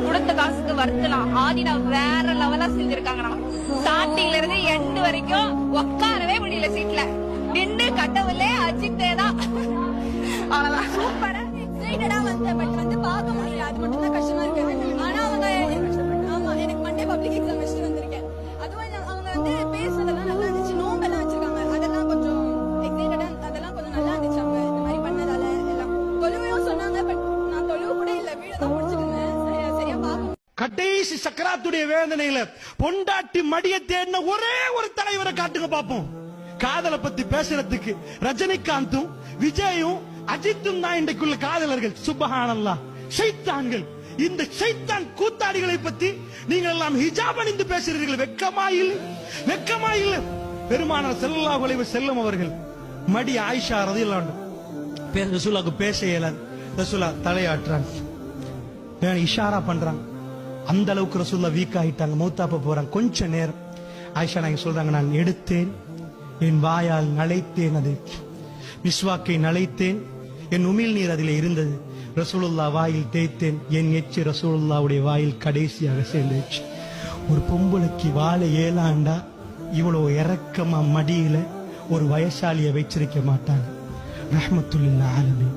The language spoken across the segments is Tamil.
கொடுத்த காசுக்கு வருத்தலாம். ஆதினா வேற லெவலா செஞ்சிருக்காங்கண்ணா. ஸ்டார்டிங்ல இருந்து எண்டு வரைக்கும் உட்காரவே முடியல சீட்ல. நின்று கடவுளே அஜித்தே தான். அவ்வளவுதான். சூப்பரா எக்ஸைட்டடா பட் பார்க்க முடியல. அது மட்டும் தான் கஷ்டமா இருக்கு. ஆனா அவங்க ஆமா எனக்கு மண்டே பப்ளிக் எக்ஸாம் வச்சுட்டு வந்திருக்கேன். அதுவும் அவங்க பேசுறதெல்லாம் நல்லா இருந்துச்சு. நோம்பெல்லாம் வச்சிருக்காங்க. அதெல்லாம் கொஞ்சம் எக்ஸைட்டடா அதெல்லாம் கொஞ்சம் நல்லா இருந்துச்சு. அவங்க இந்த மாதிரி பண்ணதால எல்லாம் தொழுவையும் சொன்னாங்க. பட் நான் தொழுவு கூட இல்ல, வீடு தான் முடிச்சிட்டு இருந்தேன். சரியா பார்க்க கடைசி சக்கராத்துடைய வேதனையில பொண்டாட்டி மடிய தேடின ஒரே ஒரு தலைவரை காட்டுங்க பாப்போம். காதலை பத்தி பேசுறதுக்கு ரஜினிகாந்தும் விஜயும் அஜித்தும் தான் இன்றைக்குள்ள காதலர்கள். சுப்ஹானல்லாஹ். ஷைத்தான்கள். இந்த ஷைத்தான் கூத்தாடிகளை பத்தி நீங்கள் எல்லாம் ஹிஜாப் அணிந்து பேசுறீர்கள். வெக்கமா இல்ல. பெருமானார் ஸல்லல்லாஹு அலைஹி வஸல்லம் அவர்கள் மடி ஆயிஷா ரலியல்லாஹு அன்ஹா ரசூலுல்லாஹ்க்கு பேச இயலாது. ரசூலுல்லாஹ் தலையாட்டுறாங்க, இஷாரா பண்றாங்க. அந்த அளவுக்கு ரசூலுல்லாஹ் வீக் ஆயிட்டாங்க. மௌத்தாப்ப போறாங்க. கொஞ்ச நேரம் ஆயிஷா நாங்க சொல்றாங்க, நான் எடுத்தேன், என் வாயால் நலைத்தேன், அது மிஸ்வாக்கை நலைத்தேன், என் உமிழ் நீர் அதில் இருந்தது. ரசூலுல்லாஹ் வாயில் தேய்த்தேன், என் எச்சி ரசூலுல்லாஹ்வுடைய வாயில் கடைசியாக சேர்ந்துச்சு. ஒரு பொம்பளைக்கு வாழ ஏலாண்டா இவ்வளவு இறக்கமா மடியில ஒரு வயசாலியை வச்சிருக்க மாட்டாங்க. ரஹ்மத்துல் லில் ஆலமீன்.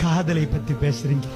காதலை பத்தி பேசுறீங்க.